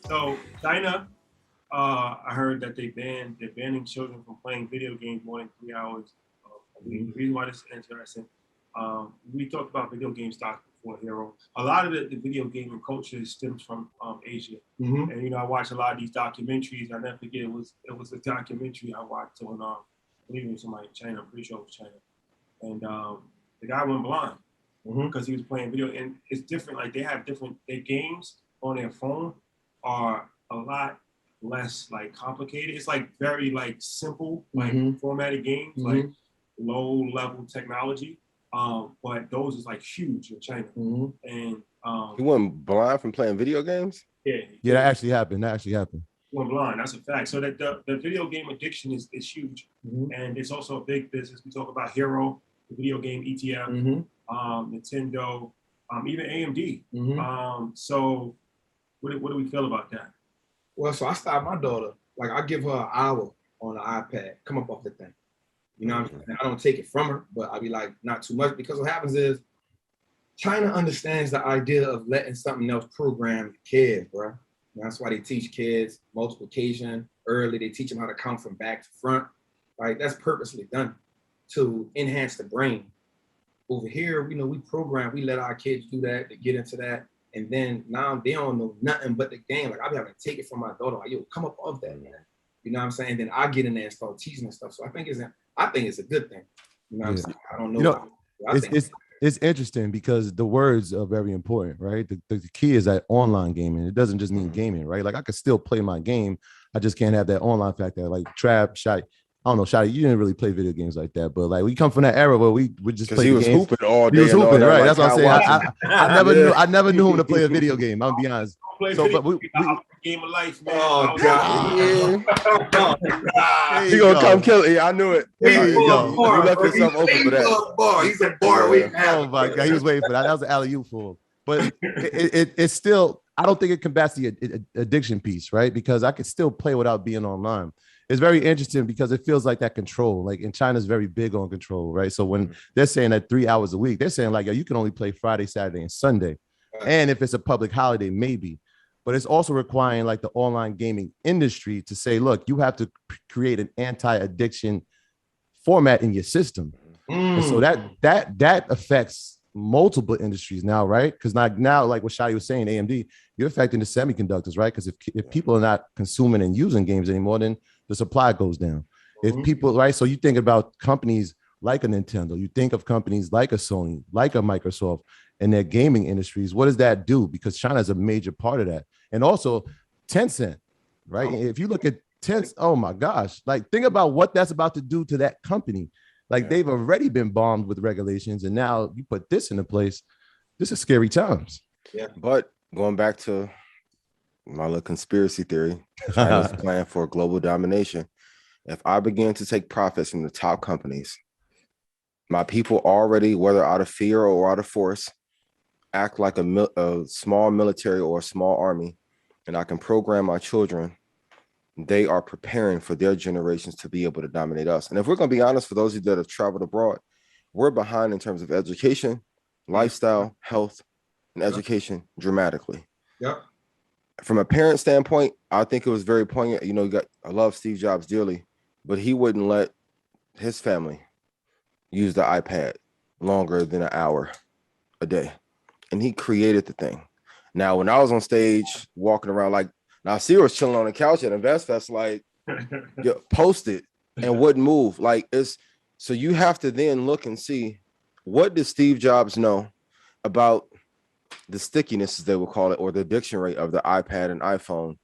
So China, I heard that they're banning children from playing video games more than 3 hours a week. The reason why this is interesting, we talked about video game stocks before, Hero. A lot of the video gaming culture stems from Asia, and I watch a lot of these documentaries. I never forget it was a documentary I watched on I believe it was somebody in China. I'm pretty sure it was China, and the guy went blind because he was playing video, and it's different. Like they have different their games on their phone are a lot less like complicated. It's like very like simple, like formatted games, like low level technology. But those is like huge in China. And He went blind from playing video games? Yeah, that actually happened. Went blind. That's a fact. So that the video game addiction is huge, and it's also a big business. We talk about Hero, the video game ETF, Nintendo, even AMD. So what do we feel about that? Well, so I start my daughter, like I give her an hour on the iPad, come up off the thing. You know what I'm saying? I don't take it from her, but I be like, not too much, because what happens is China understands the idea of letting something else program the kids, bro. That's why they teach kids multiplication early. They teach them how to count from back to front, right? That's purposely done to enhance the brain. Over here, we program, we let our kids do that, to get into that. And then now they don't know nothing but the game. Like I be having to take it from my daughter. Like, yo, come up off that, man. You know what I'm saying? Then I get in there and start teaching and stuff. So I think it's a good thing. You know what I'm saying? I don't know. It's interesting because the words are very important, right? The key is that online gaming. It doesn't just mean gaming, right? Like I could still play my game. I just can't have that online factor. Like Trav, Shotty. I don't know, Shotty, you didn't really play video games like that, but like we come from that era where we would just play games. He was hooping all day. He was hooping, right? Like, that's what I'm saying. I never knew him to play a video game. I'll be honest. So, but game of life, man. Oh God! He gonna come kill it. I knew it. You left yourself open for that. He's a bar. Oh my God, he was waiting for that. That was an alley-oop for him. But it's still. I don't think it combats the addiction piece, right? Because I could still play without being online. It's very interesting because it feels like that control. Like in China's very big on control, right? So when they're saying that 3 hours a week, they're saying like, you can only play Friday, Saturday, and Sunday. And if it's a public holiday, maybe. But it's also requiring like the online gaming industry to say, look, you have to create an anti-addiction format in your system. And so that affects multiple industries now, right? Because now, like what Shadi was saying, AMD, you're affecting the semiconductors, right? Because if people are not consuming and using games anymore, then the supply goes down. If people, right? So you think about companies like a Nintendo, you think of companies like a Sony, like a Microsoft, and their gaming industries. What does that do? Because China is a major part of that. And also Tencent, right? If you look at Tencent, oh my gosh, like think about what that's about to do to that company. Like they've already been bombed with regulations, and now you put this into place. This is scary times. Yeah. But going back to my little conspiracy theory, China's plan for global domination. If I begin to take profits from the top companies, my people already, whether out of fear or out of force, act like a small military or a small army, and I can program my children. They are preparing for their generations to be able to dominate us. And if we're going to be honest, for those of you that have traveled abroad, we're behind in terms of education, lifestyle, health, and education dramatically. Yep. From a parent standpoint, I think it was very poignant. I love Steve Jobs dearly, but he wouldn't let his family use the iPad longer than an hour a day. And he created the thing. Now, when I was on stage walking around, like, now I was chilling on the couch at InvestFest, like, posted and wouldn't move. Like, so you have to then look and see, what does Steve Jobs know about the stickiness, as they will call it, or the addiction rate of the iPad and iPhone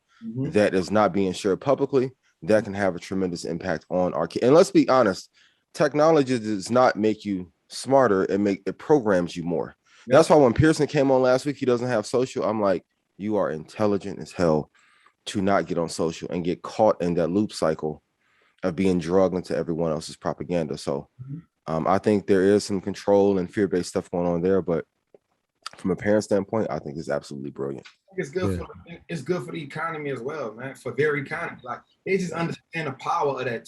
that is not being shared publicly, that can have a tremendous impact on our kids. And let's be honest, technology does not make you smarter, it programs you more. Yep. That's why when Pearson came on last week, he doesn't have social. I'm like, you are intelligent as hell to not get on social and get caught in that loop cycle of being drugged into everyone else's propaganda. So I think there is some control and fear-based stuff going on there, but from a parent standpoint, I think it's absolutely brilliant. It's good for the economy as well, man, for their economy. Like they just understand the power of that.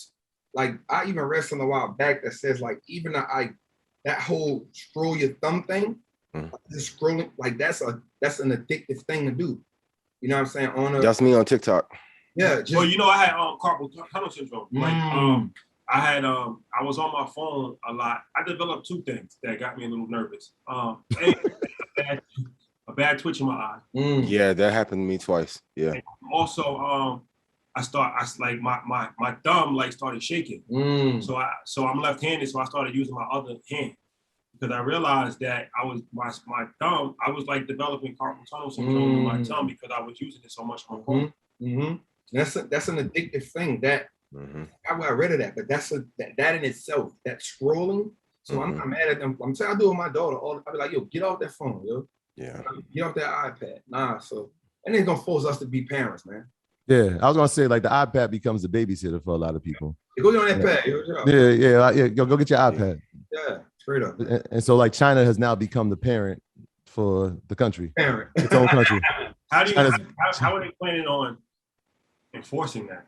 Like I even read something a while back that says like even that whole scroll your thumb thing, just scrolling, like that's an addictive thing to do. You know what I'm saying? On a That's me on TikTok. yeah. Just, Well, you know, I had carpal tunnel syndrome. Like, I had I was on my phone a lot. I developed two things that got me a little nervous. A bad twitch in my eye. Yeah, that happened to me twice. Yeah. And also, my thumb like started shaking. So I'm left-handed, so I started using my other hand because I realized that I was my thumb. I was like developing carpal tunnel syndrome in my thumb because I was using it so much on my phone. That's an addictive thing. That I read of that, but that in itself, that scrolling. So I'm not mad at them. I'm saying I do it with my daughter. I'll be like, yo, get off that phone, yo. Yeah. Get off that iPad. Nah, so and it's gonna force us to be parents, man. Yeah, I was gonna say like the iPad becomes the babysitter for a lot of people. Go on that pad. Yeah. Go get your iPad. Yeah, straight up. And so like China has now become the parent for the country. Parent. Its own country. How are they planning on enforcing that?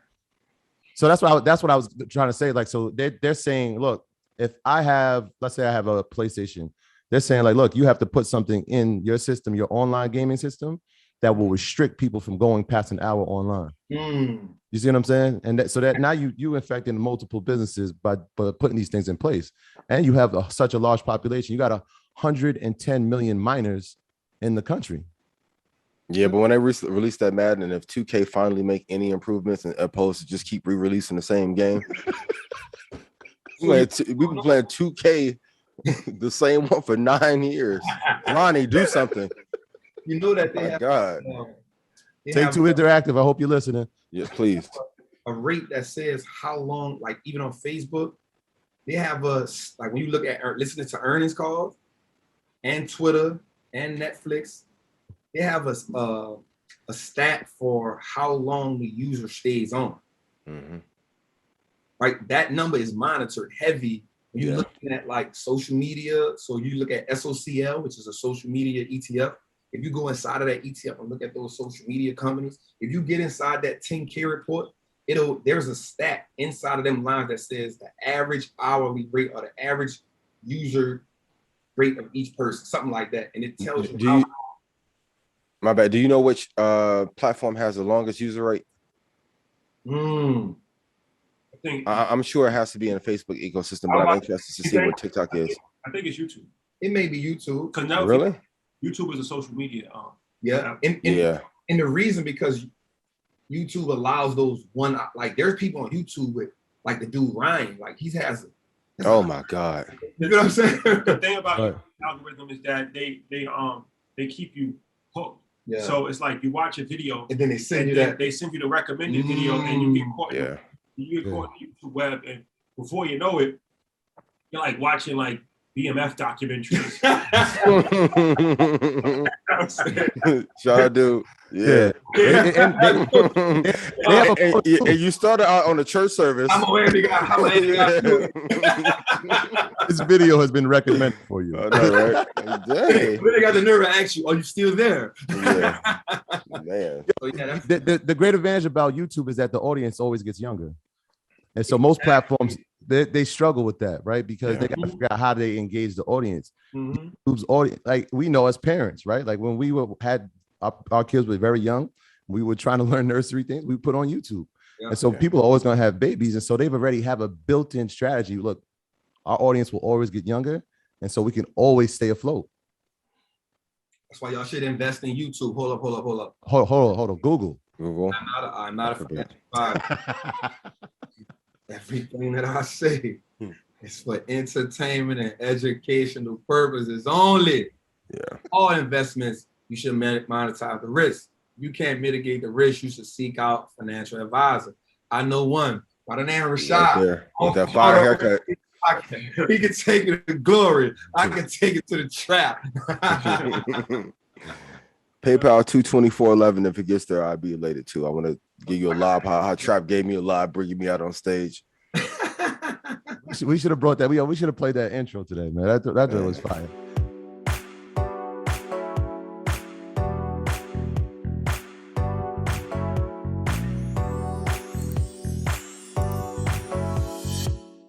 So that's what I was trying to say. Like, so they're saying, look, if let's say I have a PlayStation, they're saying like, look, you have to put something in your system, your online gaming system, that will restrict people from going past an hour online. You see what I'm saying? And so that now you infecting multiple businesses by putting these things in place, and you have such a large population. You got 110 million minors in the country. Yeah, but when they release that Madden, and if 2K finally make any improvements and opposed to just keep re-releasing the same game, we've been playing 2K the same one for 9 years. Ronnie, do something. You know that they have. God. Take Two Interactive. I hope you're listening. Yes, please. A rate that says how long, like even on Facebook, they have like when you look at listening to earnings calls and Twitter and Netflix, they have a stat for how long the user stays on. Right, that number is monitored heavy when you're looking at like social media. So you look at SOCL, which is a social media ETF. If you go inside of that ETF and look at those social media companies, if you get inside that 10K report, there's a stat inside of them lines that says the average hourly rate or the average user rate of each person, something like that. And it tells you my bad. Do you know which platform has the longest user rate? I'm sure it has to be in the Facebook ecosystem, but I'm interested to see what TikTok is. I think it's YouTube. It may be YouTube. Really? YouTube is a social media. And the reason because YouTube allows those like there's people on YouTube with like the dude Ryan, like he has. Oh my God! You know what I'm saying? The thing about the algorithm is that they keep you hooked. Yeah. So it's like you watch a video and then they send you they send you the recommended video and you get caught. You get caught in the YouTube web, and before you know it, you're like watching like BMF documentaries. Shout out, dude. Yeah. And you started out on a church service. I'm aware they got This video has been recommended for you. I know, right? Dang. They got the nerve to ask you, are you still there? Yeah. Man. The great advantage about YouTube is that the audience always gets younger. And so most platforms, they struggle with that, right? Because they got to figure out how they engage the audience. YouTube's audience, like we know as parents, right? Like when we had our kids were very young, we were trying to learn nursery things, we put on YouTube. And so people are always going to have babies. And so they've already have a built-in strategy. Look, our audience will always get younger. And so we can always stay afloat. That's why y'all should invest in YouTube. Hold up. Hold on. Google. I'm not a fan. Everything that I say is for entertainment and educational purposes only. Yeah. All investments, you should monetize the risk. You can't mitigate the risk. You should seek out a financial advisor. I know one by the name of Rashad. With that fire haircut. He can take it to glory. I can take it to the trap. PayPal 22411. If it gets there, I'll be elated too. I want to give you a lob. How Trap gave me a lob, bringing me out on stage. We should have brought that. We should have played that intro today, man. That was fire.